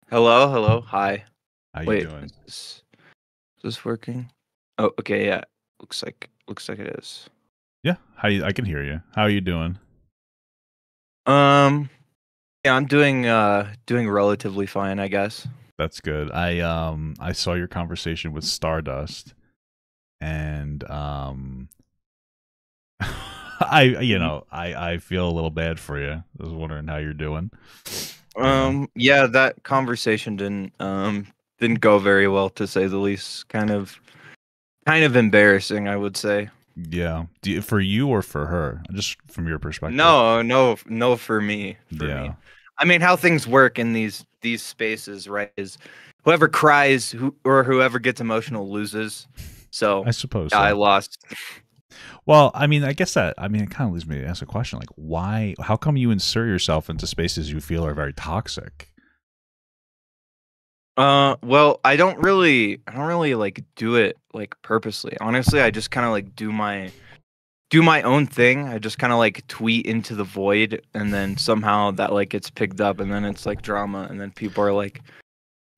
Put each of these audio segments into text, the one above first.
Hello, hello, hi. How you Wait, doing? is this working? Oh, okay, yeah. Looks like it is. Yeah, I can hear you. How are you doing? Um, yeah, I'm doing relatively fine, I guess. That's good. I saw your conversation with Stardust and Y- I feel a little bad for you. I was wondering how you're doing. You know? yeah, that conversation didn't go very well to say the least. Kind of embarrassing, I would say. Yeah. For you or for her? Just from your perspective. No, no, no for me, for me. Yeah. I mean, how things work in these spaces, right, is whoever cries or whoever gets emotional loses. So, I suppose yeah, I so. lost. Well, it kind of leads me to ask a question like why how come you insert yourself into spaces you feel are very toxic? Well, I don't really like do it like purposely. Honestly, I just kind of like do my own thing. I just kind of like tweet into the void and then somehow that like gets picked up and then it's like drama and then people are like,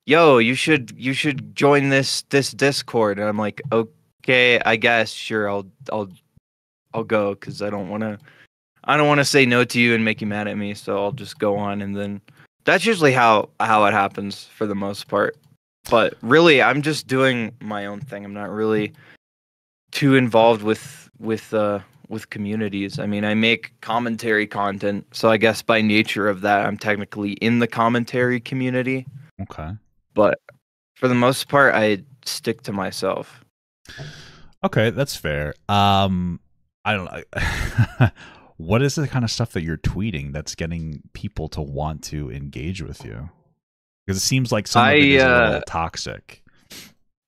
"Yo, you should join this Discord." And I'm like, "Okay, I guess sure I'll go cuz I don't want to say no to you and make you mad at me, so I'll just go on and then that's usually how it happens for the most part. But really, I'm just doing my own thing. I'm not really too involved with communities. I mean, I make commentary content, so I guess by nature of that, I'm technically in the commentary community. Okay. But for the most part, I stick to myself. Okay, that's fair. I don't know. What is the kind of stuff that you're tweeting that's getting people to want to engage with you? Because it seems like some of it I is a uh little toxic.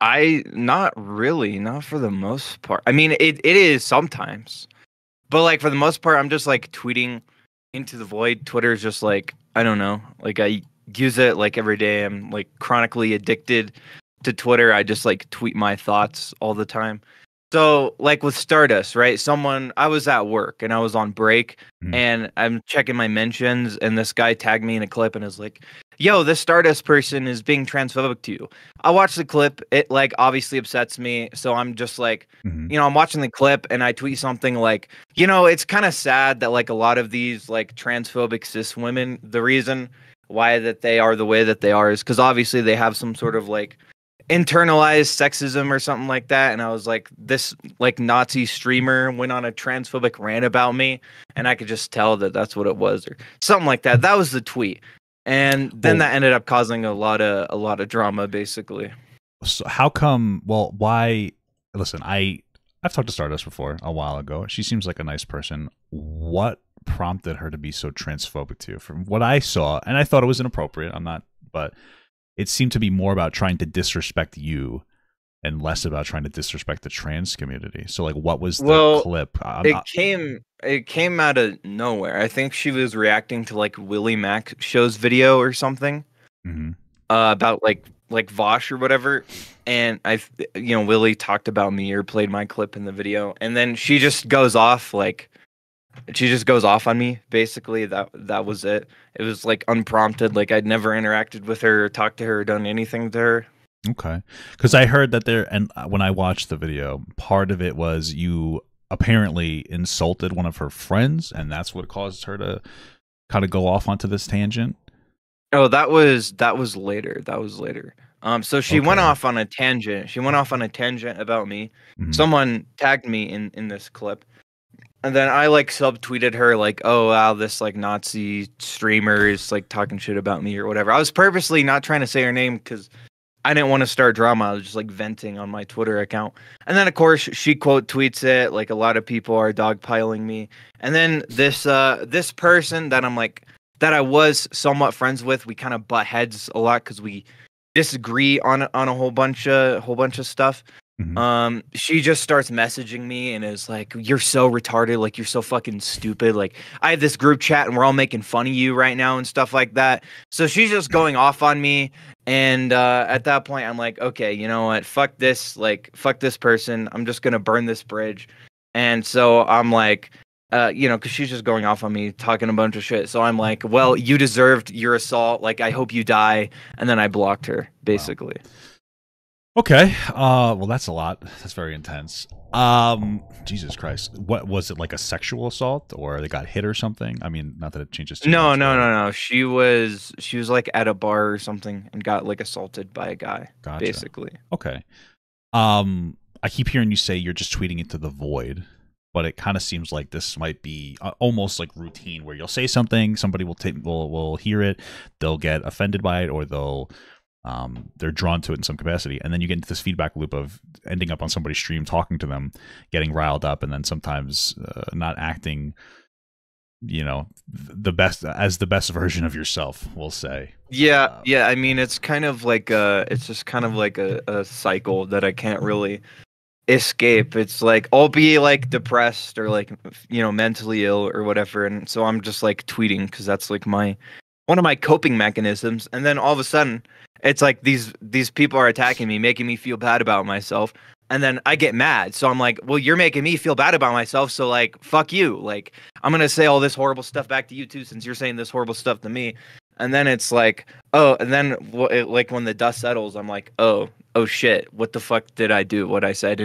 I not really, not for the most part. I mean, it is sometimes. But like for the most part, I'm just like tweeting into the void. Twitter is just like I don't know. Like I use it like every day. I'm like chronically addicted to Twitter. I just like tweet my thoughts all the time. So like with Stardust, right? Someone I was at work and I was on break Mm. and I'm checking my mentions and this guy tagged me in a clip and is like, "Yo, this Stardust person is being transphobic to you." I watched the clip. It like obviously upsets me. So I'm just like, Hmm. I'm watching the clip and I tweet something like, it's kind of sad that like a lot of these like transphobic cis women, the reason why that they are the way that they are is because obviously they have some sort of like internalized sexism or something like that. And I was like, this like Nazi streamer went on a transphobic rant about me, and I could just tell that that's what it was or something like that. That was the tweet, and then Well, that ended up causing a lot of drama, basically. so how come? Well, why? Listen, I've talked to Stardust before a while ago. She seems like a nice person. What prompted her to be so transphobic to you? From what I saw, and I thought it was inappropriate. I'm not, but it seemed to be more about trying to disrespect you and less about trying to disrespect the trans community. So, like, what was the Well, clip? it came out of nowhere. I think she was reacting to like Willie Mack show's video or something Mhm. about like Vosh or whatever. And Willie talked about me or played my clip in the video, and then she just goes off on me. Basically, that was it. It was like unprompted. Like I'd never interacted with her, or talked to her, or done anything to her. Okay, because I heard that there, and when I watched the video, part of it was you apparently insulted one of her friends, and that's what caused her to kind of go off onto this tangent. Oh, that was later. That was later. So she went Okay. off on a tangent. She went off on a tangent about me. Mhm. Someone tagged me in this clip, and then I like subtweeted her like, "Oh wow, this like Nazi streamer is like talking shit about me or whatever." I was purposely not trying to say her name because I didn't want to start drama. I was just like venting on my Twitter account. And then of course she quote tweets it like a lot of people are dogpiling me. And then this person that I'm like that I was somewhat friends with, we kind of butt heads a lot cuz we disagree on a whole bunch of stuff. Mhm. She just starts messaging me and is like, "You're so retarded, like you're so fucking stupid. Like I have this group chat and we're all making fun of you right now and stuff like that." So she's just going off on me. And at that point, I'm like, okay, you know what? Fuck this. Like, fuck this person. I'm just gonna burn this bridge. And so I'm like, you know, because she's just going off on me, talking a bunch of shit. So I'm like, well, you deserved your assault. Like, I hope you die. And then I blocked her, Wow. basically. Okay. Well, that's a lot. That's very intense. Jesus Christ. What was it, like a sexual assault, or they got hit or something? I mean, not that it changes too No, much, no, but no, no. She was like at a bar or something and got like assaulted by a guy, gotcha. basically. Okay. I keep hearing you say you're just tweeting into the void, but it kind of seems like this might be almost like routine, where you'll say something, somebody will hear it, they'll get offended by it, or they're drawn to it in some capacity, and then you get into this feedback loop of ending up on somebody's stream, talking to them, getting riled up, and then sometimes not acting, the best version of yourself, we'll say. Yeah, yeah. I mean, it's kind of like it's just kind of like a cycle that I can't really escape. It's like I'll be like depressed or like mentally ill or whatever, and so I'm just like tweeting because that's like one of my coping mechanisms. And then all of a sudden, it's like these people are attacking me, making me feel bad about myself. And then I get mad. So I'm like, well, you're making me feel bad about myself. So like, fuck you. Like, I'm going to say all this horrible stuff back to you too, since you're saying this horrible stuff to me. And then it's like, oh, and then like when the dust settles, I'm like, oh shit, what the fuck did I do? What I said,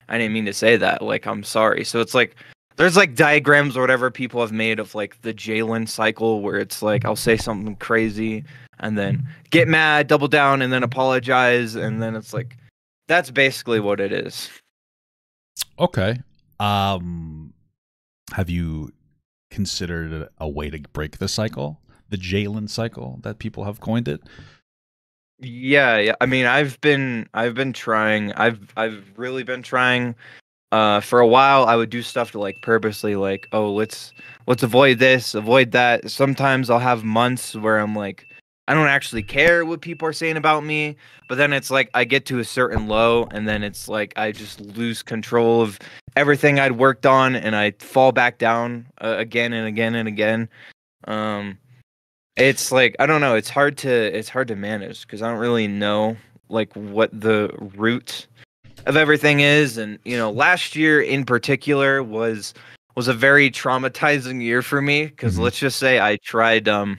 I didn't mean to say that. Like, I'm sorry. So it's like, there's like diagrams or whatever people have made of like the Jalyn cycle, where it's like I'll say something crazy and then get mad, double down, and then apologize, and then it's like that's basically what it is. Okay. Have you considered a way to break the cycle, the Jalyn cycle that people have coined it? Yeah, yeah. I mean, I've been trying. I've really been trying. For a while, I would do stuff to like purposely like, oh, let's avoid this, avoid that. Sometimes I'll have months where I'm like, I don't actually care what people are saying about me, but then it's like I get to a certain low, and then it's like I just lose control of everything I'd worked on, and I fall back down again and again and again. Um, it's like I don't know. It's hard to manage because I don't really know like what the root of everything is. And last year in particular was a very traumatizing year for me because Mhm. let's just say I tried a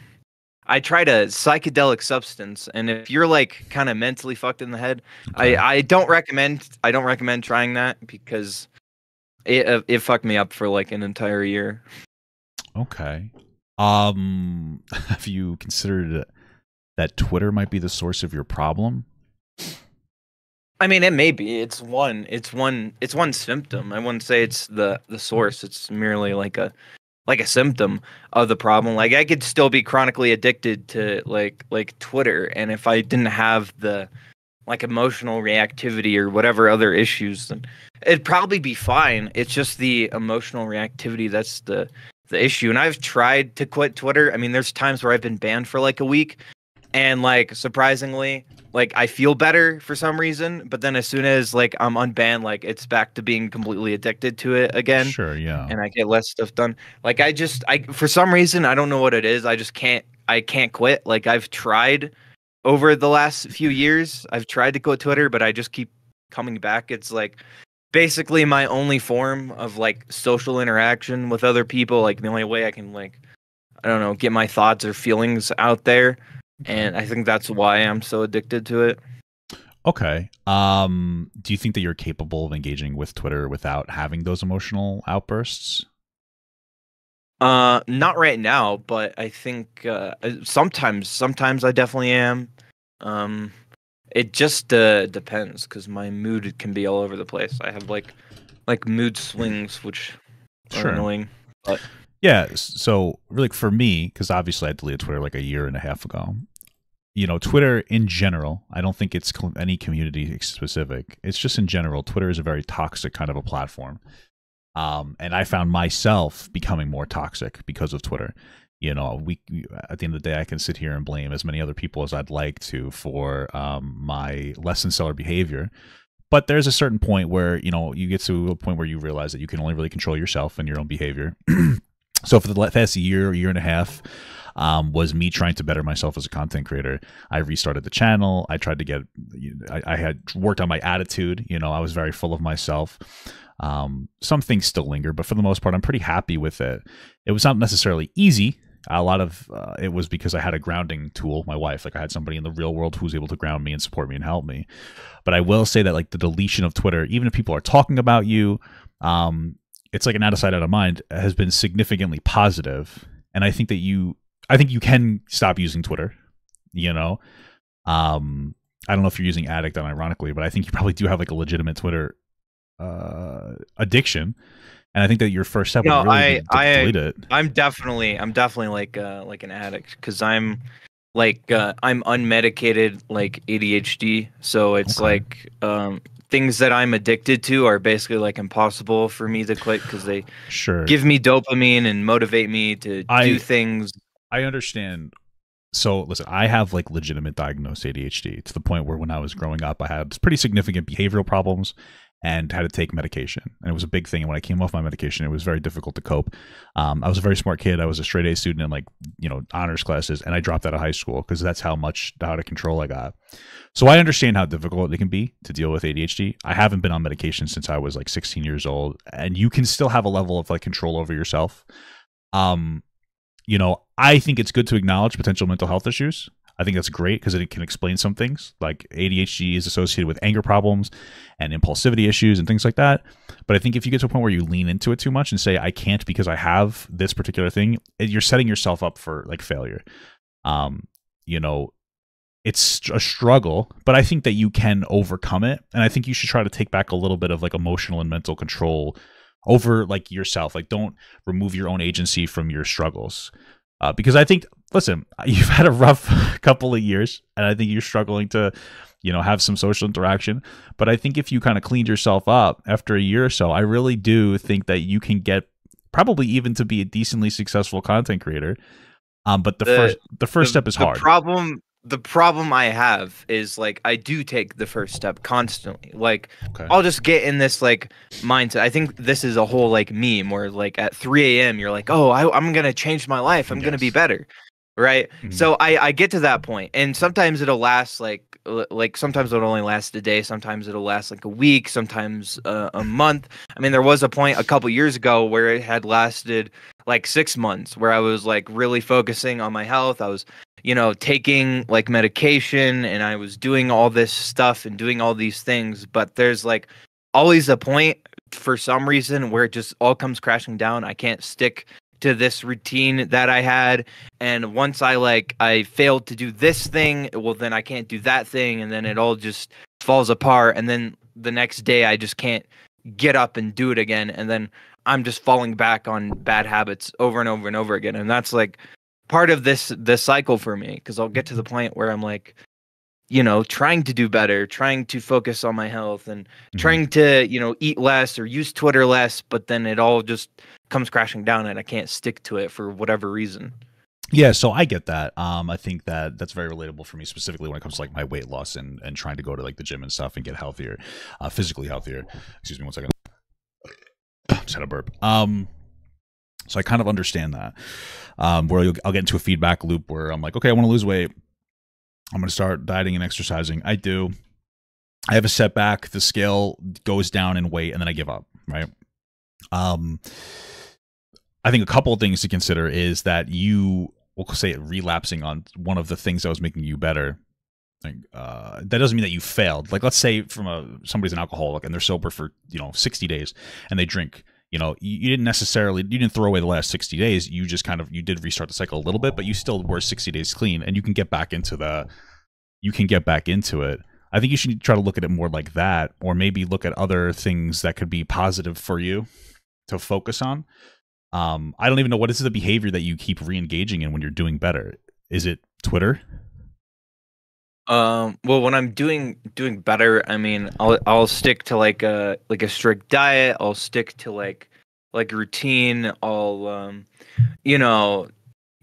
psychedelic substance, and if you're like kind of mentally fucked in the head, I Okay. I don't recommend trying that because it fucked me up for like an entire year. Okay. Have you considered that Twitter might be the source of your problem? I mean, it may be. It's one symptom. I wouldn't say it's the source. It's merely like a symptom of the problem. Like I could still be chronically addicted to like Twitter, and if I didn't have the like emotional reactivity or whatever other issues, then it'd probably be fine. It's just the emotional reactivity that's the issue. And I've tried to quit Twitter. I mean, there's times where I've been banned for like a week, and like surprisingly, like I feel better for some reason, but then as soon as like I'm unbanned, like it's back to being completely addicted to it again, Sure, yeah. and I get less stuff done. Like I for some reason I don't know what it is. I can't quit. Like I've tried over the last few years. I've tried to quit Twitter, but I just keep coming back. It's like basically my only form of like social interaction with other people. Like the only way I can like I don't know, get my thoughts or feelings out there. Okay. And I think that's why I'm so addicted to it. Okay. Do you think that you're capable of engaging with Twitter without having those emotional outbursts? Not right now, but I think sometimes I definitely am. Um, it just depends because my mood can be all over the place. I have like mood swings, which are Sure. annoying. But Yeah. So, really, for me, because obviously I deleted Twitter like a year and a half ago. Twitter in general, I don't think it's any community specific. It's just in general, Twitter is a very toxic kind of a platform. And I found myself becoming more toxic because of Twitter. At the end of the day, I can sit here and blame as many other people as I'd like to for my less than stellar behavior. But there's a certain point where, you get to a point where you realize that you can only really control yourself and your own behavior. So for the past year and a half, was me trying to better myself as a content creator. I restarted the channel. I tried to I had worked on my attitude. I was very full of myself. Some things still linger, but for the most part, I'm pretty happy with it. It was not necessarily easy. A lot of it was because I had a grounding tool, my wife. Like I had somebody in the real world who was able to ground me and support me and help me. But I will say that like the deletion of Twitter, even if people are talking about you, it's like an out of sight, out of mind, has been significantly positive. And I think you can stop using Twitter. You know, I don't know if you're using Addict unironically, but I think you probably do have like a legitimate Twitter addiction. And I think that your first step No, would really be to delete it. I'm definitely like an addict because I'm I'm unmedicated like ADHD, so it's Okay. like things that I'm addicted to are basically like impossible for me to quit because they Sure. give me dopamine and motivate me to do things. I understand. So listen, I have like legitimate diagnosed ADHD to the point where when I was growing up, I had pretty significant behavioral problems and had to take medication. And it was a big thing. And when I came off my medication, it was very difficult to cope. I was a very smart kid. I was a straight A student in like, honors classes. And I dropped out of high school because that's how out of control I got. So I understand how difficult it can be to deal with ADHD. I haven't been on medication since I was like 16 years old. And you can still have a level of like control over yourself. I think it's good to acknowledge potential mental health issues. I think that's great because it can explain some things. Like ADHD is associated with anger problems and impulsivity issues and things like that. But I think if you get to a point where you lean into it too much and say, I can't because I have this particular thing, you're setting yourself up for like failure. It's a struggle, but I think that you can overcome it. And I think you should try to take back a little bit of like emotional and mental control over like yourself. Like don't remove your own agency from your struggles. Because I think, listen, you've had a rough couple of years, and I think you're struggling to, have some social interaction. But I think if you kind of cleaned yourself up after a year or so, I really do think that you can get probably even to be a decently successful content creator. But the first step is hard. The problem I have is like I do take the first step constantly. Like Okay. I'll just get in this like mindset. I think this is a whole like meme where like at 3 a.m. you're like, oh, I'm gonna change my life. I'm gonna be better, right? Mhm. So I get to that point, and sometimes it'll last like sometimes it'll only last a day. Sometimes it'll last like a week. Sometimes a month. I mean, there was a point a couple years ago where it had lasted like 6 months where I was like really focusing on my health. I was taking like medication and I was doing all this stuff and doing all these things, but there's like always a point for some reason where it just all comes crashing down. I can't stick to this routine that I had. And once I failed to do this thing, well, then I can't do that thing. And then it all just falls apart. And then the next day I just can't get up and do it again. And then I'm just falling back on bad habits over and over and over again. And that's like part of this cycle for me, because I'll get to the point where I'm like, trying to do better, trying to focus on my health and trying to, eat less or use Twitter less, but then it all just comes crashing down and I can't stick to it for whatever reason. Yeah, so I get that. I think that that's very relatable for me, specifically when it comes to like my weight loss and trying to go to like the gym and stuff and get healthier, physically healthier. Excuse me 1 second. Just had a burp. So I kind of understand that. Where I'll get into a feedback loop where I'm like, okay, I want to lose weight. I'm going to start dieting and exercising. I do. I have a setback. The scale goes down in weight, and then I give up. Right. I think a couple of things to consider is that we'll say it relapsing on one of the things that was making you better. That doesn't mean that you failed. Like, let's say somebody's an alcoholic and they're sober for 60 days and they drink. You didn't throw away the last 60 days. You just you did restart the cycle a little bit, but you still were 60 days clean, and you can get back into it. I think you should try to look at it more like that, or maybe look at other things that could be positive for you to focus on. I don't even know, what is the behavior that you keep re-engaging in when you're doing better? Is it Twitter? Well, when I'm doing better, I mean, I'll stick to like a strict diet. I'll stick to like routine. I'll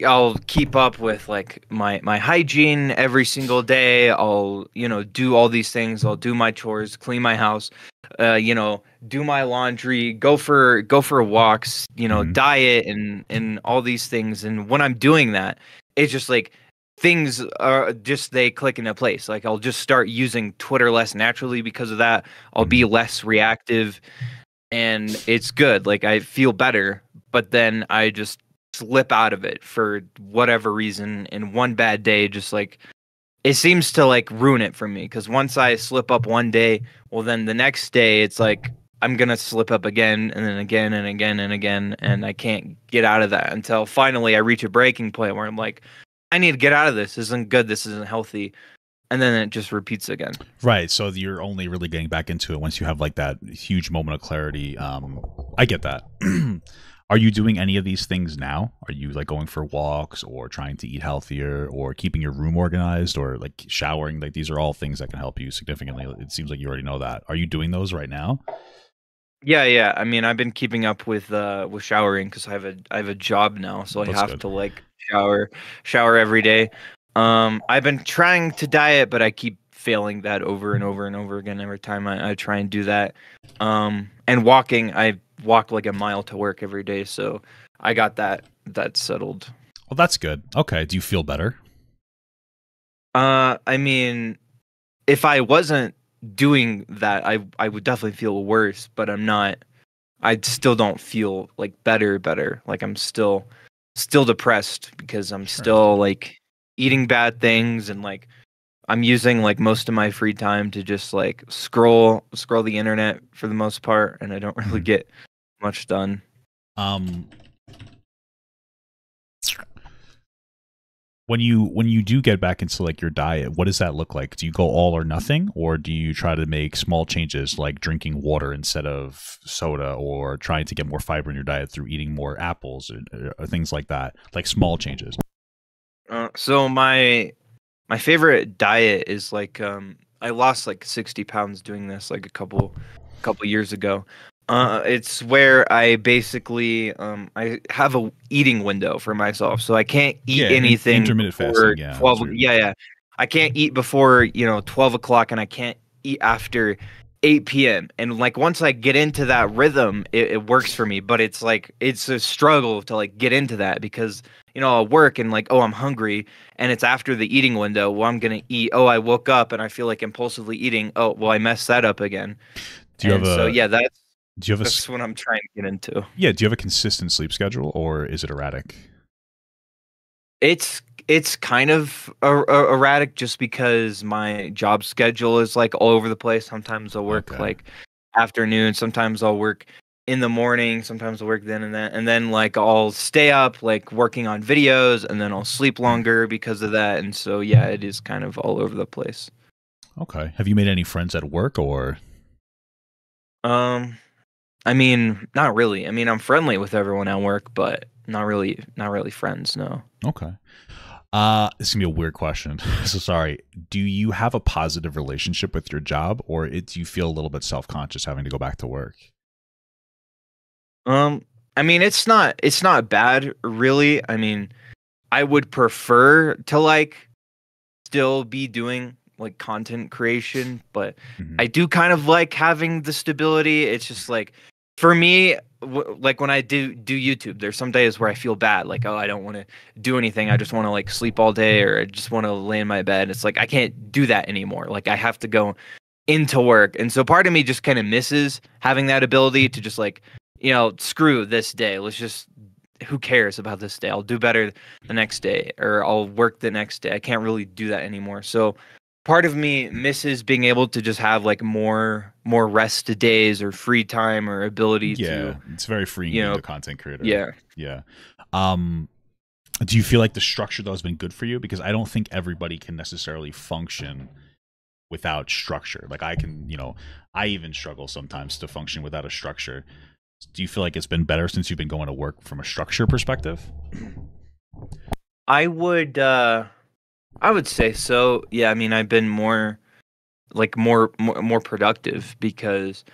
I'll keep up with like my hygiene every single day. I'll do all these things. I'll do my chores, clean my house, do my laundry, go for walks, diet and all these things. And when I'm doing that, it's just like things are just, they click into place. Like I'll just start using Twitter less naturally because of that. I'll be less reactive. and it's good. Like I feel better, but then I just slip out of it for whatever reason. And one bad day, just like it seems to like ruin it for me. Because once I slip up one day, well, then the next day it's like I'm gonna slip up again, and then again, and again, and again, and I can't get out of that until finally I reach a breaking point where I'm like, I need to get out of this. This isn't good. This isn't healthy. And then it just repeats again. Right. So you're only really getting back into it once you have like that huge moment of clarity. I get that. Are you doing any of these things now? Are you like going for walks or trying to eat healthier or keeping your room organized or like showering? Like these are all things that can help you significantly. It seems like you already know that. Are you doing those right now? Yeah, yeah. I mean, I've been keeping up with showering because I have a job now, so I That's have good. to like shower every day. I've been trying to diet, but I keep failing that over and over and over again every time I try and do that. And walking, I walk like a mile to work every day, so I got that settled. Well, that's good. Okay. Do you feel better? I mean, if I wasn't doing that, I would definitely feel worse, but I'm not. I still don't feel like better. Like I'm still depressed because I'm Sure. still like eating bad things and like I'm using like most of my free time to just like scroll the internet for the most part, and I don't really Mhm. get much done. Um, when you do get back into like your diet, what does that look like? Do you go all or nothing, or do you try to make small changes like drinking water instead of soda, or trying to get more fiber in your diet through eating more apples or things like that, like small changes? So my favorite diet is like I lost like 60 pounds doing this like a couple years ago. It's where I basically I have a eating window for myself, so I can't eat Yeah, anything intermittent before fasting. Yeah, 12. that's weird. Yeah, yeah. I can't eat before 12 o'clock, and I can't eat after 8 p.m. And like once I get into that rhythm, it works for me. But it's like it's a struggle to like get into that because I'll work and like, oh, I'm hungry, and it's after the eating window. Well, I'm gonna eat. Oh, I woke up and I feel like impulsively eating. Oh, well, I messed that up again. Do you have And so a yeah, that's do you have a that's what I'm trying to get into. yeah? Do you have a consistent sleep schedule, or is it erratic? It's kind of erratic just because my job schedule is like all over the place. Sometimes I'll work Okay. like afternoon, sometimes I'll work in the morning, sometimes I'll work then and then like I'll stay up like working on videos and then I'll sleep longer because of that. And so yeah, it is kind of all over the place. Okay. Have you made any friends at work or Um I mean, not really. I mean, I'm friendly with everyone at work, but not really friends, no. okay? This is gonna be a weird question. So sorry. Do you have a positive relationship with your job, or do you feel a little bit self conscious having to go back to work? Um, I mean, it's not bad, really. I mean, I would prefer to like still be doing like content creation, but Hmm. I do kind of like having the stability. It's just like for me, like when I do YouTube, there's some days where I feel bad, like oh, I don't want to do anything. I just want to like sleep all day, or I just want to lay in my bed. It's like I can't do that anymore. Like I have to go into work. And so part of me just kind of misses having that ability to just like, screw this day. Let's just who cares about this day? I'll do better the next day or I'll work the next day. I can't really do that anymore. So part of me misses being able to just have like more rest days or free time or ability Yeah, to, it's very freeing you being know, a content creator. yeah. Yeah. Um, do you feel like the structure though has been good for you? Because I don't think everybody can necessarily function without structure. Like I can, I even struggle sometimes to function without a structure. Do you feel like it's been better since you've been going to work from a structure perspective? I would I would say so. Yeah, I mean, I've been more productive because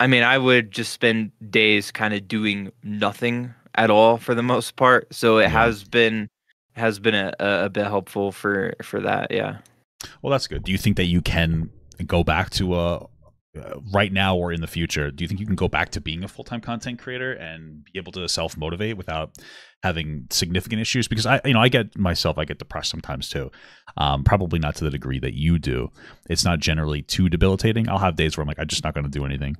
I mean, I would just spend days kind of doing nothing at all for the most part. So it Yeah. has been a bit helpful for that. Yeah. Well, that's good. Do you think that you can go back to right now or in the future, do you think you can go back to being a full-time content creator and be able to self-motivate without having significant issues? Because I get depressed sometimes too. Probably not to the degree that you do. It's not generally too debilitating. I'll have days where I'm like, I'm just not going to do anything.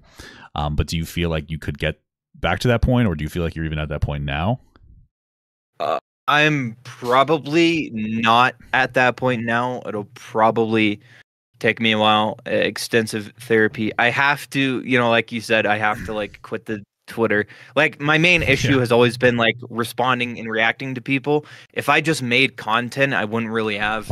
But do you feel like you could get back to that point, or do you feel like you're even at that point now? I'm probably not at that point now. It'll probably take me a while. Extensive therapy. I have to, like you said, I have to like quit the Twitter. Like my main issue Yeah. has always been like responding and reacting to people. If I just made content, I wouldn't really have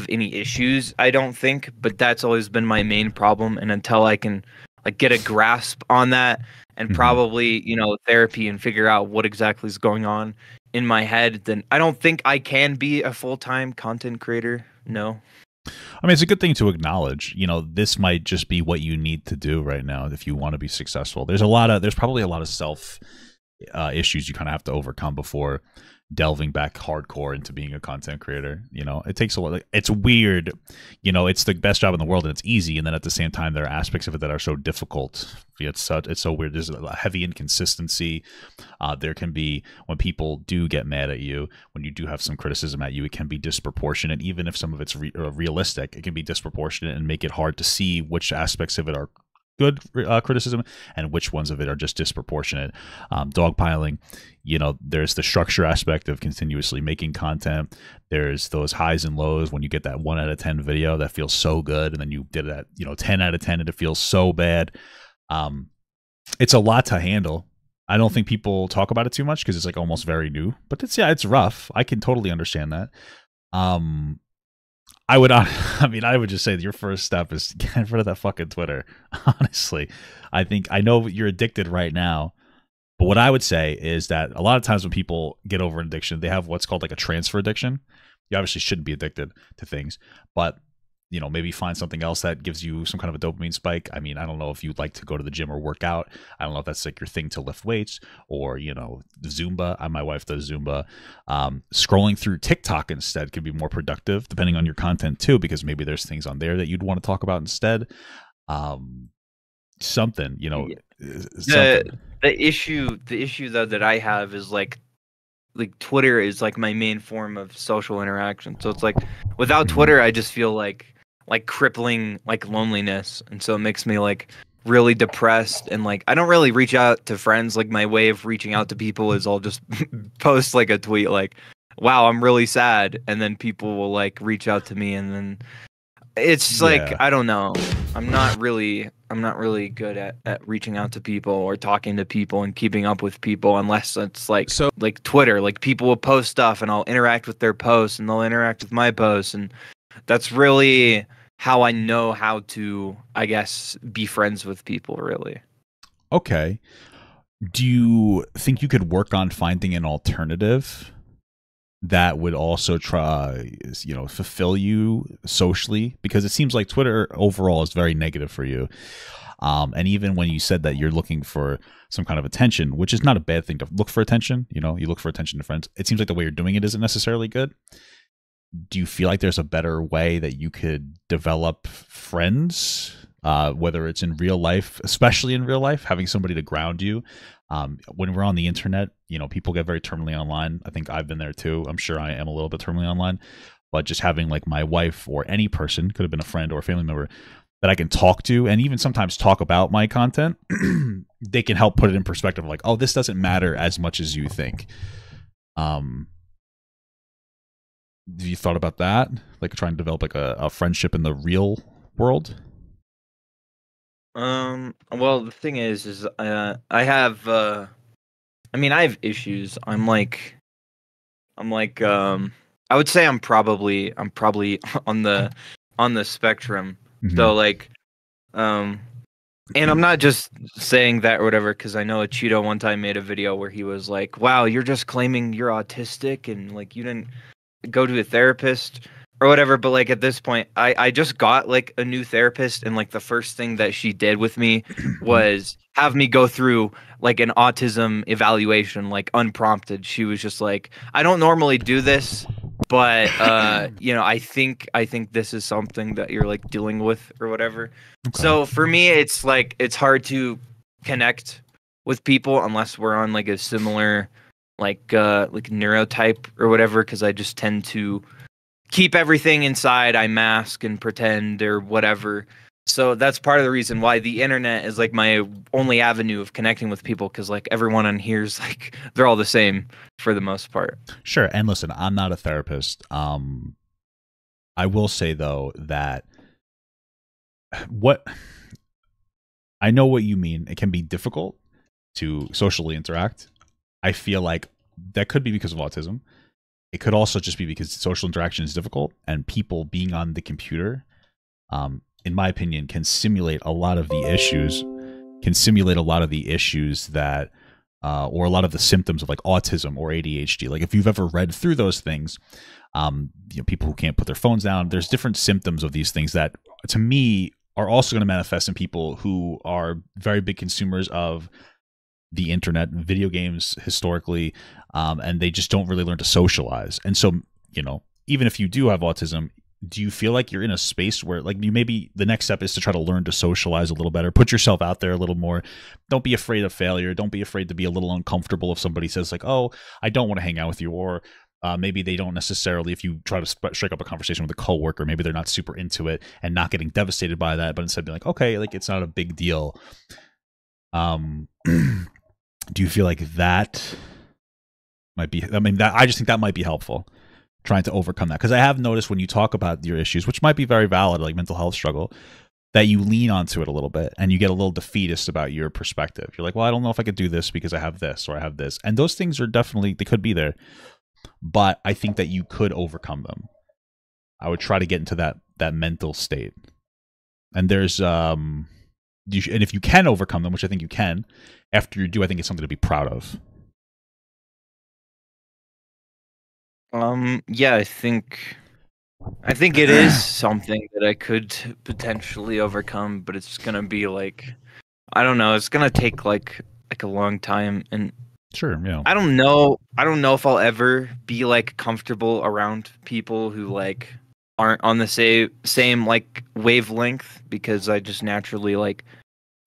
any issues, I don't think, but that's always been my main problem. And until I can like get a grasp on that and Mhm. probably, therapy and figure out what exactly is going on in my head, then I don't think I can be a full-time content creator. No. I mean, it's a good thing to acknowledge. This might just be what you need to do right now if you want to be successful. There's probably a lot of self issues you kind of have to overcome before delving back hardcore into being a content creator. It takes a lot. It's weird. It's the best job in the world and it's easy, and then at the same time there are aspects of it that are so difficult. It's so weird. There's a heavy inconsistency. There can be, when people do get mad at you, when you do have some criticism at you, it can be disproportionate. Even if some of it's realistic, it can be disproportionate and make it hard to see which aspects of it are good criticism and which ones of it are just disproportionate. Dogpiling, there's the structure aspect of continuously making content. There's those highs and lows when you get that 1 out of 10 video that feels so good, and then you did that 10 out of 10 and it feels so bad. It's a lot to handle. I don't think people talk about it too much because it's like almost very new, but it's rough. I can totally understand that. I would just say that your first step is get rid of that fucking Twitter. Honestly, I know you're addicted right now, but what I would say is that a lot of times when people get over an addiction, they have what's called like a transfer addiction. You obviously shouldn't be addicted to things, but maybe find something else that gives you some kind of a dopamine spike. I mean, I don't know if you'd like to go to the gym or work out. I don't know if that's like your thing to lift weights or, Zumba. My wife does Zumba. Scrolling through TikTok instead could be more productive depending on your content too, because maybe there's things on there that you'd want to talk about instead. Something, Yeah. something. The issue though that I have is like Twitter is like my main form of social interaction. So it's like without Mhm. Twitter, I just feel like crippling like loneliness, and so it makes me like really depressed, and like I don't really reach out to friends. Like my way of reaching out to people is I'll just post like a tweet like, "Wow, I'm really sad," and then people will like reach out to me, and then it's like Yeah. I don't know. I'm not really good at reaching out to people or talking to people and keeping up with people unless it's like Twitter. Like people will post stuff and I'll interact with their posts and they'll interact with my posts, and that's really how I know how to, I guess, be friends with people really. Okay. Do you think you could work on finding an alternative that would also try, fulfill you socially? Because it seems like Twitter overall is very negative for you. And even when you said that you're looking for some kind of attention, which is not a bad thing to look for attention, you look for attention to friends. It seems like the way you're doing it isn't necessarily good. Do you feel like there's a better way that you could develop friends, whether it's in real life, especially in real life, having somebody to ground you? When we're on the internet, people get very terminally online. I think I've been there too. I'm sure I am a little bit terminally online, but just having like my wife or any person, could have been a friend or a family member, that I can talk to and even sometimes talk about my content, they can help put it in perspective, like, oh, this doesn't matter as much as you think. Have you thought about that? Like trying to develop like a friendship in the real world? Well, the thing is I have issues. I'm like I would say I'm probably on the spectrum. Mm-hmm. So like um and I'm not just saying that or whatever, because I know a Cheeto one time made a video where he was like, "Wow, you're just claiming you're autistic and like you didn't go to a therapist or whatever." But like at this point, I just got like a new therapist, and like the first thing that she did with me was have me go through like an autism evaluation, like unprompted. She was just like, "I don't normally do this, but I think this is something that you're like dealing with or whatever. Okay. So for me, it's like it's hard to connect with people unless we're on like a similar like neurotype or whatever, because I just tend to keep everything inside. I mask and pretend or whatever. So that's part of the reason why the internet is like my only avenue of connecting with people, because like everyone on here is like they're all the same for the most part. Sure. And listen, I'm not a therapist. I will say though that what I know what you mean. It can be difficult to socially interact. I feel like that could be because of autism. It could also just be because social interaction is difficult, and people being on the computer, in my opinion, can simulate a lot of the issues. Can simulate a lot of the issues that, or a lot of the symptoms of like autism or ADHD. Like if you've ever read through those things, people who can't put their phones down. There's different symptoms of these things that, to me, are also going to manifest in people who are very big consumers of the internet, video games historically, and they just don't really learn to socialize. And so, even if you do have autism, do you feel like you're in a space where like you maybe the next step is to try to learn to socialize a little better, put yourself out there a little more? Don't be afraid of failure. Don't be afraid to be a little uncomfortable if somebody says like, oh, I don't want to hang out with you, or maybe they don't necessarily, if you try to strike up a conversation with a coworker, maybe they're not super into it and not getting devastated by that, but instead being like, okay, like it's not a big deal. Do you feel like that might be, I just think that might be helpful, trying to overcome that? Because I have noticed when you talk about your issues, which might be very valid, like mental health struggle, that you lean onto it a little bit and you get a little defeatist about your perspective. You're like, well, I don't know if I could do this because I have this or I have this. And those things are definitely, they could be there, but I think that you could overcome them. I would try to get into that mental state. And there's, and if you can overcome them, which I think you can, after you do, I think it's something to be proud of. Yeah, I think it is something that I could potentially overcome, but it's gonna be like, I don't know, it's gonna take like a long time, and Sure, yeah. I don't know if I'll ever be like comfortable around people who like aren't on the same like wavelength, because I just naturally like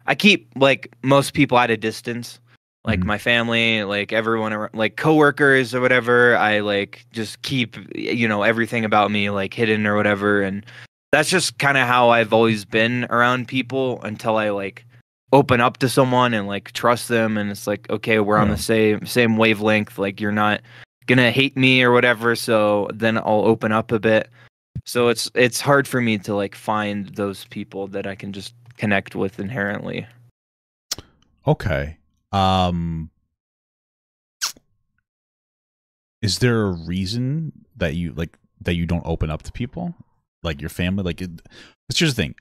I keep like most people at a distance, like Mhm. my family, like everyone like coworkers or whatever. I like just keep everything about me like hidden or whatever, and that's just kind of how I've always been around people until I like open up to someone and like trust them, and it's like, okay, we're on Yeah. the same wavelength, like you're not gonna hate me or whatever, so then I'll open up a bit. So it's hard for me to like find those people that I can just connect with inherently. Okay. Is there a reason that you don't open up to people, like your family? It's just the thing.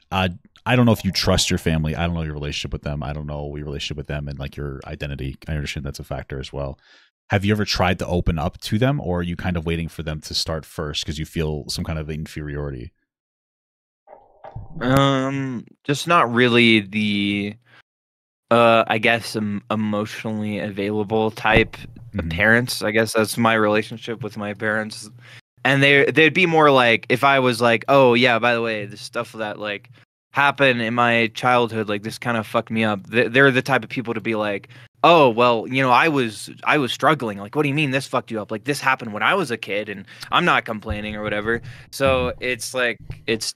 I don't know if you trust your family. I don't know your relationship with them. I don't know your relationship with them and like your identity. I understand that's a factor as well. Have you ever tried to open up to them, or are you kind of waiting for them to start first because you feel some kind of inferiority? Just not really the I guess emotionally available type of Hmm. parents. I guess that's my relationship with my parents. And they'd be more like, if I was like, oh yeah, by the way, the stuff that like happened in my childhood, like this kind of fucked me up. They're the type of people to be like, oh well, I was struggling. Like, what do you mean this fucked you up? Like this happened when I was a kid, and I'm not complaining or whatever. Hmm. So it's like it's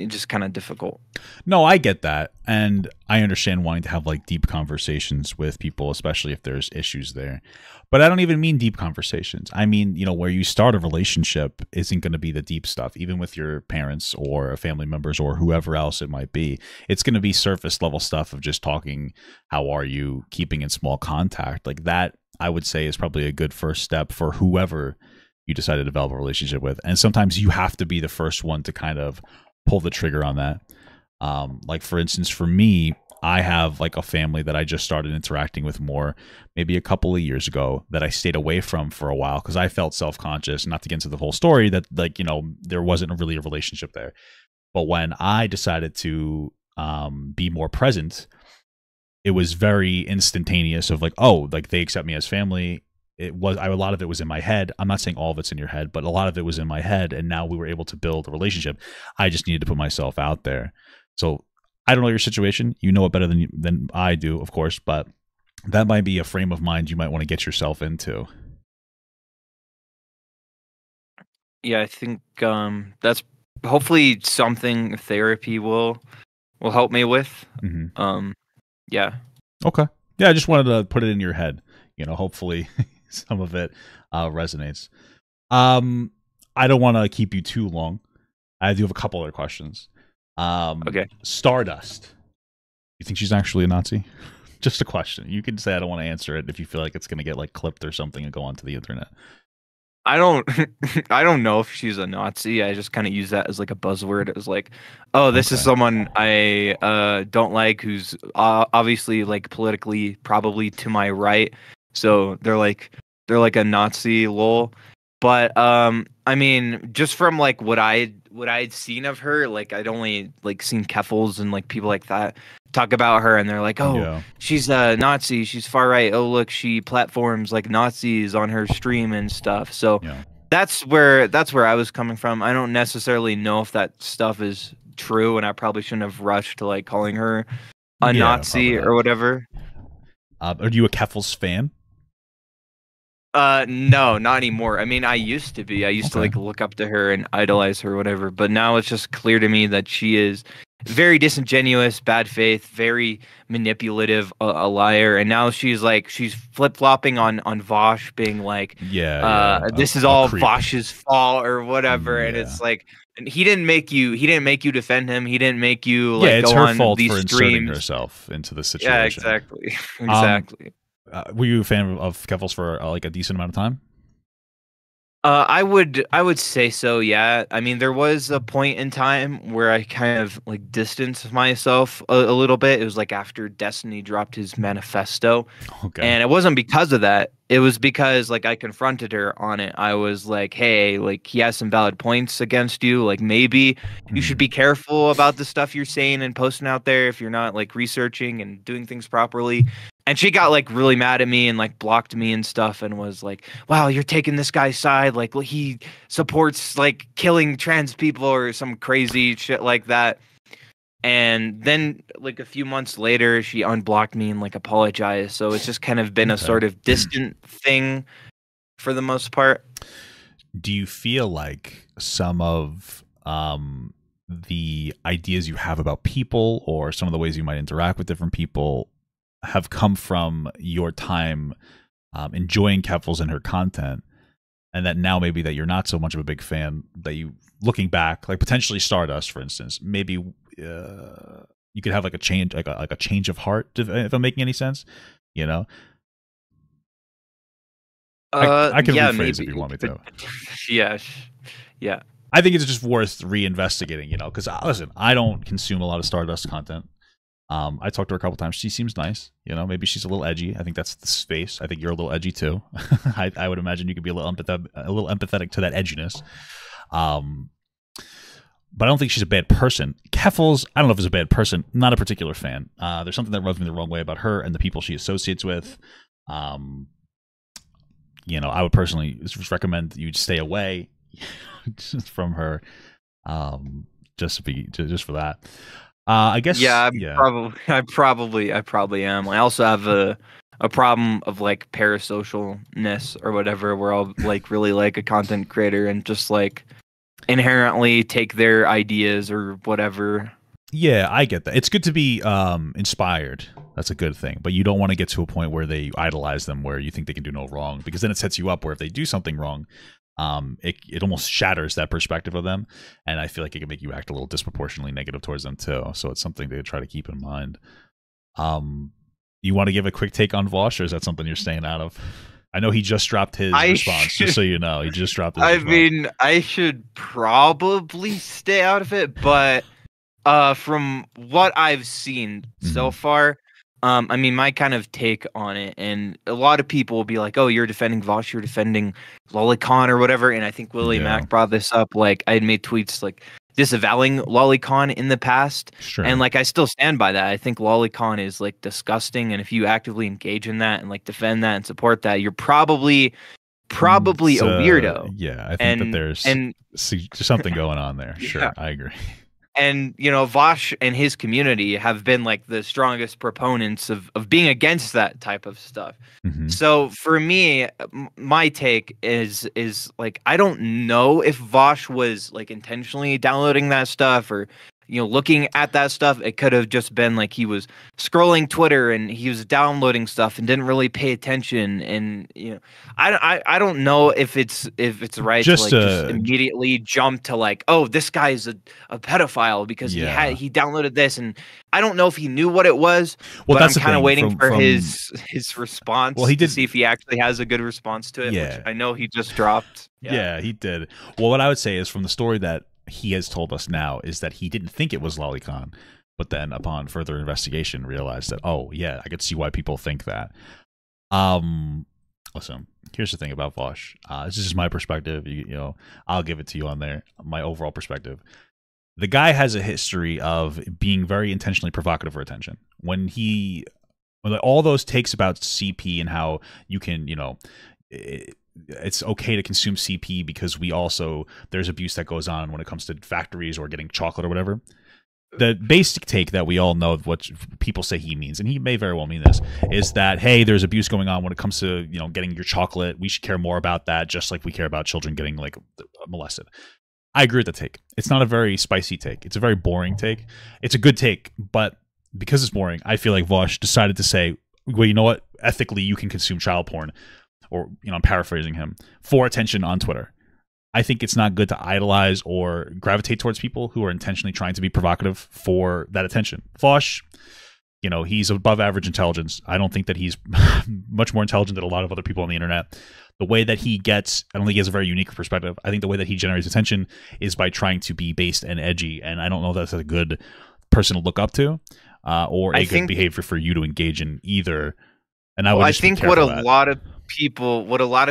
just kind of difficult. No, I get that. And I understand wanting to have like deep conversations with people, especially if there's issues there. But I don't even mean deep conversations. I mean, where you start a relationship isn't going to be the deep stuff, even with your parents or family members or whoever else it might be. It's going to be surface level stuff of just talking, how are you, keeping in small contact. Like that, I would say, is probably a good first step for whoever you decide to develop a relationship with. And sometimes you have to be the first one to kind of pull the trigger on that. Like for instance, for me, I have like a family that I just started interacting with more, maybe a couple of years ago, that I stayed away from for a while because I felt self-conscious. Not to get into the whole story, that like there wasn't really a relationship there. But when I decided to be more present, it was very instantaneous of like, oh, like they accept me as family. a lot of it was in my head. I'm not saying all of it's in your head, but a lot of it was in my head, and now we were able to build a relationship. I just needed to put myself out there. So I don't know your situation. You know it better than I do, of course, but that might be a frame of mind you might want to get yourself into. Yeah, I think that's hopefully something therapy will help me with. Mm-hmm. Yeah. Okay. Yeah, I just wanted to put it in your head. Hopefully some of it resonates. I don't want to keep you too long. I do have a couple other questions. Okay. Stardust. You think she's actually a Nazi? Just a question. You can say I don't want to answer it if you feel like it's going to get like clipped or something and go onto the internet. I don't I don't know if she's a Nazi. I just kind of use that as like a buzzword. It was like, oh, this is Okay. someone I don't like, who's obviously like politically probably to my right. So they're like a Nazi, lol. But I mean, just from like what I'd seen of her, like I'd only like seen Keffels and like people like that talk about her, and they're like, oh, Yeah. she's a Nazi, she's far right. Oh, look, she platforms like Nazis on her stream and stuff. So Yeah. that's where I was coming from. I don't necessarily know if that stuff is true, and I probably shouldn't have rushed to like calling her a Yeah, probably Nazi not. or whatever. Are you a Keffels fan? No, not anymore. I mean, I used to be. I used to Okay. like look up to her and idolize her or whatever, but now it's just clear to me that she is very disingenuous, bad faith, very manipulative, a liar. And now she's flip-flopping on Vosh, being like, Yeah. this is A all creep. Vosh's fault or whatever. And Yeah. it's like, and he didn't make you defend him. He didn't make you Yeah, like it's go her on fault these for inserting streams. herself into the Yeah, situation. exactly. Um, Exactly. were you a fan of Keffels for like a decent amount of time? I would say so, yeah. I mean, there was a point in time where I kind of like distanced myself a little bit. It was like after Destiny dropped his manifesto, Okay. and it wasn't because of that. It was because like I confronted her on it. I was like, "Hey, like he has some valid points against you. Like maybe you should Mhm. be careful about the stuff you're saying and posting out there if you're not like researching and doing things properly." And she got like really mad at me and like blocked me and stuff and was like, "Wow, you're taking this guy's side. Like, well, he supports like killing trans people or some crazy shit like that." And then like a few months later, she unblocked me and like apologized. So it's just kind of been a Okay. sort of distant thing for the most part. Do you feel like some of the ideas you have about people or some of the ways you might interact with different people have come from your time enjoying Keffels and her content, and that now maybe that you're not so much of a big fan, that you, looking back, like potentially Stardust, for instance, maybe you could have like a change, like a change of heart, if I'm making any sense, you know? I can Yeah, rephrase if maybe. you want me But to. yeah, yeah. I think it's just worth reinvestigating, because listen, I don't consume a lot of Stardust content. I talked to her a couple times. She seems nice. Maybe she's a little edgy. I think that's the space. I think you're a little edgy too. I would imagine you could be a little empathetic to that edginess. But I don't think she's a bad person. Keffels, I don't know if he's a bad person. Not a particular fan. There's something that rubs me the wrong way about her and the people she associates with. I would personally just recommend you stay away from her. Just for that. I guess. Yeah, Yeah. I probably am. I also have a problem of like parasocialness or whatever, where I'll like really like a content creator and just like inherently take their ideas or whatever. Yeah, I get that. It's good to be inspired. That's a good thing. But you don't want to get to a point where they idolize them, where you think they can do no wrong, because then it sets you up where if they do something wrong, it almost shatters that perspective of them, and I feel like it can make you act a little disproportionately negative towards them too. So it's something to try to keep in mind. You want to give a quick take on Vosh, or is that something you're staying out of? I know he just dropped his I response. Just so you know, he just dropped his I response. mean, I should probably stay out of it, but from what I've seen so Mhm. far, I mean, my kind of take on it, and a lot of people will be like, "Oh, you're defending Vosh, you're defending Lolicon or whatever," and I think Willie Yeah. Mack brought this up. Like, I had made tweets like disavowing lolicon in the past, Sure. and like I still stand by that. I think lolicon is like disgusting, and if you actively engage in that and like defend that and support that, you're probably a weirdo. Yeah, I think that And there's and something going on there. yeah. Sure, I agree. And you know, Vosh and his community have been like the strongest proponents of being against that type of stuff. Hmm. So for me, my take is like I don't know if Vosh was like intentionally downloading that stuff or looking at that stuff. It could have just been like he was scrolling Twitter and he was downloading stuff and didn't really pay attention. And I don't know if it's right to like just immediately jump to like, oh, this guy's a pedophile because he downloaded this, and I don't know if he knew what it was. Well, but that's I'm kind of waiting for his response. Well, he did to see if he actually has a good response to it. Yeah. Which I know he just dropped. Yeah, he did. Well, what I would say is from the story that he has told us now is that he didn't think it was lolicon, but then upon further investigation realized that, oh yeah, I could see why people think that. Listen, here's the thing about Vosh. This is just my perspective. I'll give it to you on there. My overall perspective. The guy has a history of being very intentionally provocative for attention. When all those takes about CP and how you can, it's okay to consume CP because there's abuse that goes on when it comes to factories or getting chocolate or whatever. The basic take that we all know what people say he means, and he may very well mean this, is that, hey, there's abuse going on when it comes to, getting your chocolate. We should care more about that, just like we care about children getting like molested. I agree with the take. It's not a very spicy take. It's a very boring take. It's a good take, but because it's boring, I feel like Vosh decided to say, well, you know what? Ethically, you can consume child porn. Or, I'm paraphrasing him, for attention on Twitter. I think it's not good to idolize or gravitate towards people who are intentionally trying to be provocative for that attention. Vosh, he's above average intelligence. I don't think that he's much more intelligent than a lot of other people on the internet. The way that I don't think he has a very unique perspective. I think the way that he generates attention is by trying to be based and edgy, and I don't know if that's a good person to look up to or a good behavior for you to engage in either. And I think what a lot of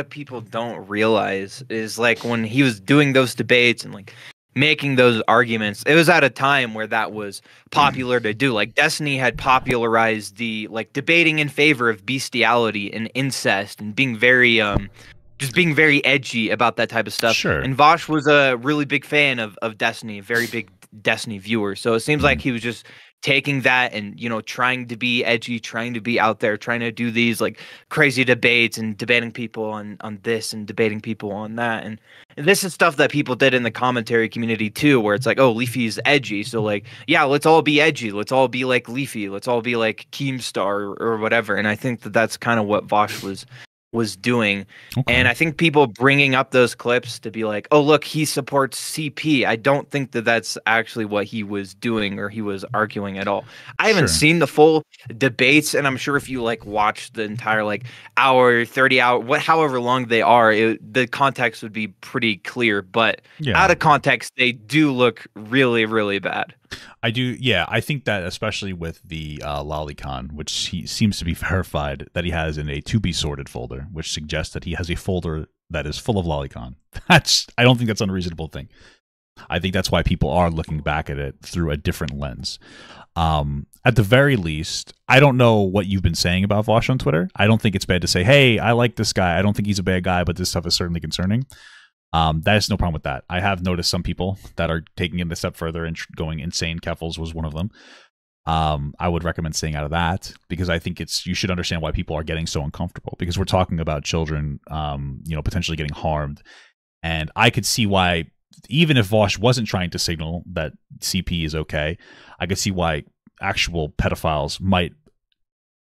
people don't realize is like when he was doing those debates and like making those arguments, it was at a time where that was popular to do. Like Destiny had popularized the like debating in favor of bestiality and incest and being very just being very edgy about that type of stuff. Sure. And Vosh was a really big fan of Destiny, a very big Destiny viewer. So it seems like he was just taking that and trying to be edgy, trying to be out there, trying to do these like crazy debates and debating people on this and debating people on that. And this is stuff that people did in the commentary community too, where it's like, oh, Leafy is edgy, so like, yeah, let's all be edgy, let's all be like Leafy, let's all be like Keemstar or whatever. And I think that that's kind of what Vosh was doing. Okay. And I think people bringing up those clips to be like, oh, look, he supports CP. I don't think that that's actually what he was doing or he was arguing at all. I haven't seen the full debates, and I'm sure if you like watch the entire like hour, 30 hour, however long they are, the context would be pretty clear. But out of context, they do look really, really bad. I do, yeah. I think that especially with the lolicon, which he seems to be verified that he has in a to be sorted folder, which suggests that he has a folder that is full of lolicon. I don't think that's an unreasonable thing. I think that's why people are looking back at it through a different lens. At the very least, I don't know what you've been saying about Vosh on Twitter. I don't think it's bad to say, hey, I like this guy. I don't think he's a bad guy, but this stuff is certainly concerning. That is no problem with that. I have noticed some people that are taking it a step further and going insane. Keffels was one of them. I would recommend staying out of that because I think you should understand why people are getting so uncomfortable because we're talking about children, potentially getting harmed. And I could see why, even if Vosh wasn't trying to signal that CP is okay, I could see why actual pedophiles might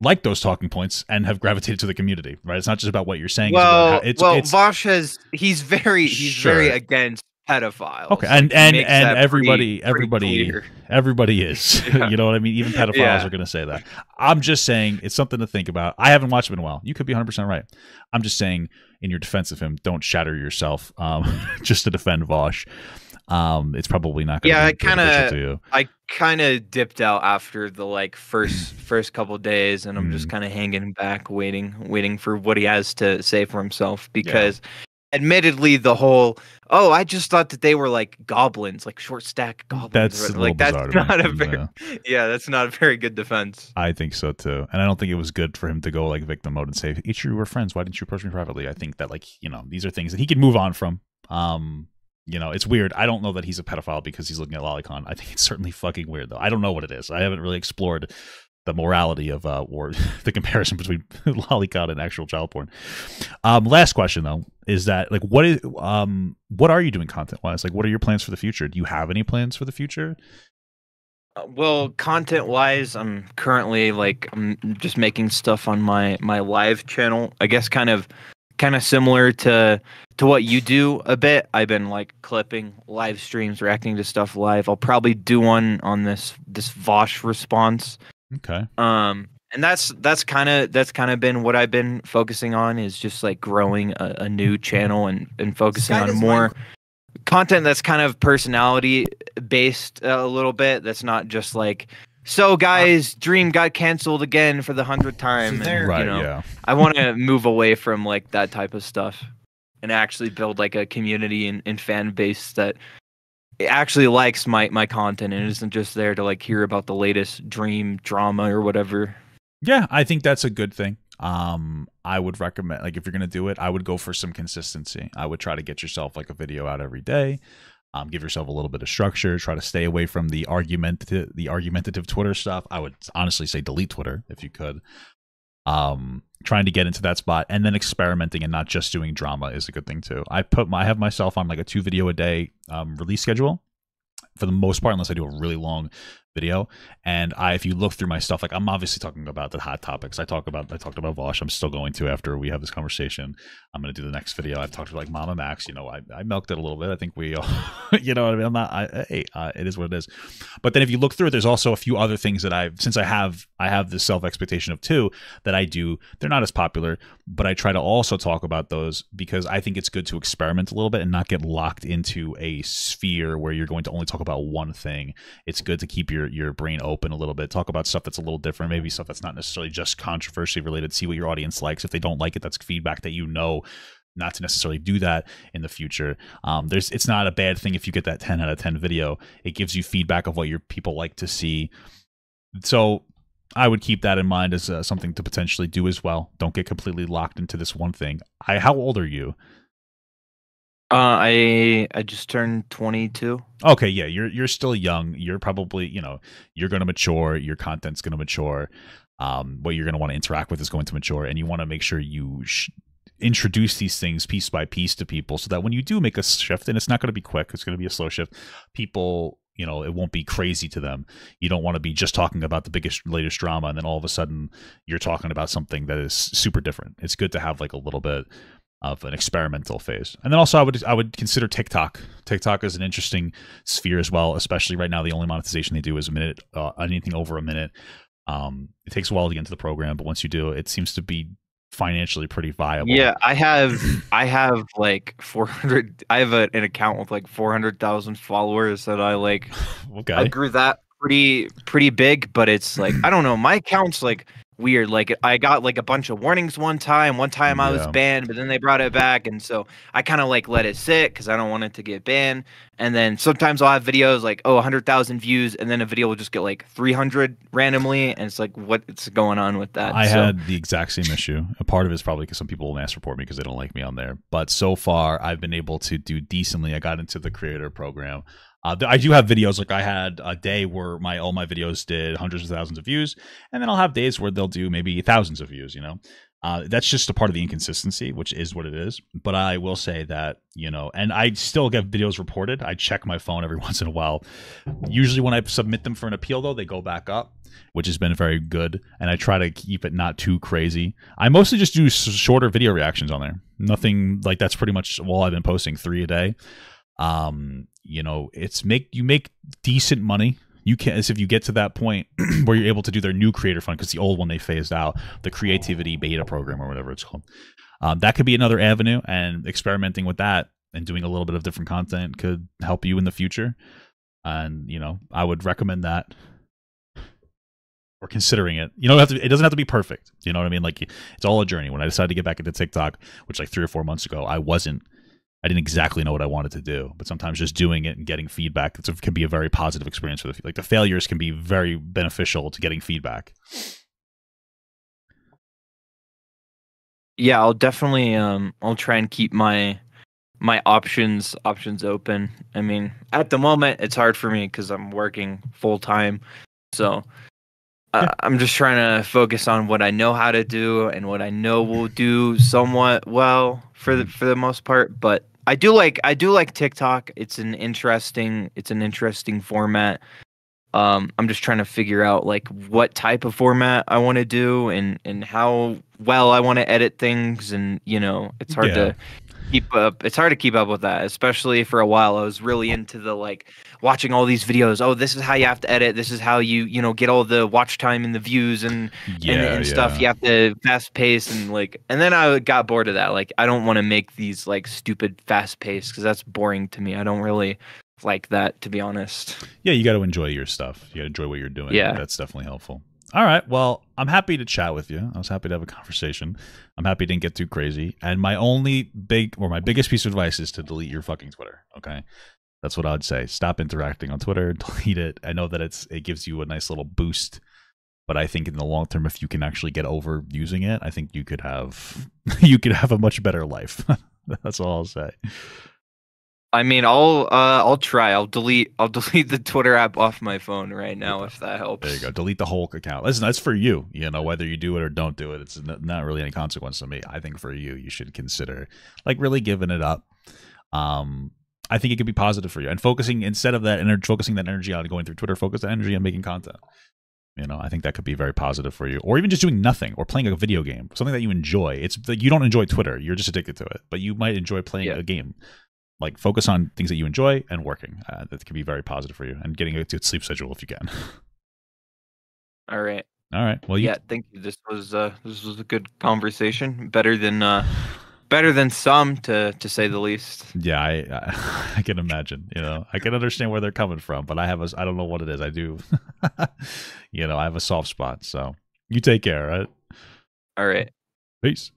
like those talking points and have gravitated to the community, right? It's not just about what you're saying. Vosh he's very against pedophiles. Okay, and everybody is. Yeah. You know what I mean? Even pedophiles are going to say that. I'm just saying it's something to think about. I haven't watched him in a while. You could be 100% right. I'm just saying, in your defense of him, don't shatter yourself just to defend Vosh. It's probably not going to be beneficial to you. I kind of dipped out after the like first couple of days, and I'm just kind of hanging back, waiting for what he has to say for himself because admittedly, the whole, oh, I just thought that they were like goblins, like short stack goblins. That's a little Like that's bizarre to me. not a very, Yeah. yeah, that's not a very good defense. I think so too, and I don't think it was good for him to go like victim mode and say, "Ichiru, we're friends. Why didn't you approach me privately?" I think that like these are things that he could move on from. It's weird. I don't know that he's a pedophile because he's looking at Lolicon. I think it's certainly fucking weird though. I don't know what it is. I haven't really explored the morality of or the comparison between Lolicon and actual child porn. Last question though is that like what are you doing content wise? Like what are your plans for the future? Do you have any plans for the future? Well, content wise, I'm currently like I'm just making stuff on my live channel. I guess kind of similar to what you do a bit. I've been like clipping live streams, reacting to stuff live. I'll probably do one on this Vosh response. Okay. And that's kind of been what I've been focusing on, is just like growing a new channel and focusing on more content that's kind of personality based a little bit. That's not just like, so guys, Dream got canceled again for the 100th time. And, Right, yeah. I want to move away from like that type of stuff and actually build like a community and fan base that actually likes my content and isn't just there to like hear about the latest Dream drama or whatever. Yeah, I think that's a good thing. I would recommend, like, if you're gonna do it, I would go for some consistency. I would try to get yourself like a video out every day. Give yourself a little bit of structure. Try to stay away from the argumentative Twitter stuff. I would honestly say delete Twitter if you could. Trying to get into that spot, and then experimenting and not just doing drama is a good thing too. I have myself on like a 2 video a day release schedule for the most part, unless I do a really long video. And if you look through my stuff, like I'm obviously talking about the hot topics. I talked about Vosh. I'm still going to after we have this conversation. I'm going to do the next video. I've talked to like Mama Max. I milked it a little bit. I think we, you know what I mean. I'm not. It is what it is. But then if you look through it, there's also a few other things that I have this self expectation of 2 that I do. They're not as popular, but I try to also talk about those because I think it's good to experiment a little bit and not get locked into a sphere where you're going to only talk about one thing. It's good to keep your brain open a little bit, talk about stuff that's a little different, maybe stuff that's not necessarily just controversy related, see what your audience likes. If they don't like it, that's feedback that not to necessarily do that in the future. It's not a bad thing if you get that 10 out of 10 video. It gives you feedback of what your people like to see. So I would keep that in mind as something to potentially do as well. Don't get completely locked into this one thing. How old are you? I just turned 22. Okay, yeah, you're still young. You're probably, you're going to mature. Your content's going to mature. What you're going to want to interact with is going to mature, and you want to make sure you introduce these things piece by piece to people, so that when you do make a shift, and it's not going to be quick, it's going to be a slow shift. People, it won't be crazy to them. You don't want to be just talking about the latest drama, and then all of a sudden you're talking about something that is super different. It's good to have like a little bit of an experimental phase. And then also I would consider TikTok. TikTok is an interesting sphere as well, especially right now. The only monetization they do is a minute, anything over a minute. It takes a while to get into the program, but once you do, it seems to be financially pretty viable. Yeah, I have like 400. I have an account with like 400,000 followers that I like. Okay. I grew that pretty big, but it's like, I don't know. My account's like weird. Like I got like a bunch of warnings one time. One time I was banned, but then they brought it back, and so I kind of like let it sit because I don't want it to get banned. And then sometimes I'll have videos like 100,000 views, and then a video will just get like 300 randomly, and it's like, what's going on with that? I had the exact same issue. A part of it is probably because some people will mass report me because they don't like me on there. But so far, I've been able to do decently. I got into the creator program. I do have videos, like I had a day where all my videos did hundreds of thousands of views, and then I'll have days where they'll do maybe thousands of views, That's just a part of the inconsistency, which is what it is. But I will say that, and I still get videos reported. I check my phone every once in a while. Usually when I submit them for an appeal, though, they go back up, which has been very good. And I try to keep it not too crazy. I mostly just do shorter video reactions on there. Nothing like that's pretty much all I've been posting, 3 a day. You make decent money. You can, as if you get to that point where you're able to do their new creator fund, because the old one they phased out, the creativity beta program or whatever it's called. That could be another avenue, and experimenting with that and doing a little bit of different content could help you in the future. And I would recommend that, or considering it. It doesn't have to be perfect. You know what I mean? Like, it's all a journey. When I decided to get back into TikTok, which like 3 or 4 months ago, I wasn't I didn't exactly know what I wanted to do, but sometimes just doing it and getting feedback can be a very positive experience for like the failures can be very beneficial to getting feedback. Yeah, I'll definitely I'll try and keep my options open. I mean, at the moment it's hard for me cuz I'm working full time. So, Yeah. I'm just trying to focus on what I know how to do and what I know will do somewhat well for the most part, but I do like TikTok. It's an interesting format. I'm just trying to figure out like what type of format I want to do and how well I want to edit things, and it's hard Yeah. to keep up. It's hard to keep up with that, especially for a while. I was really into the like watching all these videos. Oh, this is how you have to edit. This is how get all the watch time and the views and Yeah, and stuff. yeah. You have to fast pace and then I got bored of that. Like I don't want to make these like stupid fast pace because that's boring to me. I don't really like that, to be honest. Yeah, you got to enjoy your stuff. You got to enjoy what you're doing. Yeah. That's definitely helpful. All right. Well, I'm happy to chat with you. I was happy to have a conversation. I'm happy it didn't get too crazy. And my biggest piece of advice is to delete your fucking Twitter. Okay. That's what I would say. Stop interacting on Twitter. Delete it. I know that it gives you a nice little boost, but I think in the long term, if you can actually get over using it, I think you could have a much better life. That's all I'll say. I mean, I'll try. I'll delete the Twitter app off my phone right now if that helps. There you go. Delete the whole account. Listen, that's for you. Whether you do it or don't do it, it's not really any consequence to me. I think for you, you should consider like really giving it up. I think it could be positive for you, and focusing instead of focusing that energy on going through Twitter, focus that energy on making content. I think that could be very positive for you, or even just doing nothing or playing a video game, something that you enjoy. It's like you don't enjoy Twitter; you're just addicted to it, but you might enjoy playing a game. Like focus on things that you enjoy and working. That can be very positive for you, and getting a good sleep schedule if you can. All right. All right. Well, Yeah, thank you. This was a good conversation. Better than some, to say the least. yeah, I can imagine. I can understand where they're coming from, but I don't know what it is. I do. I have a soft spot. So you take care. Right. All right. Peace.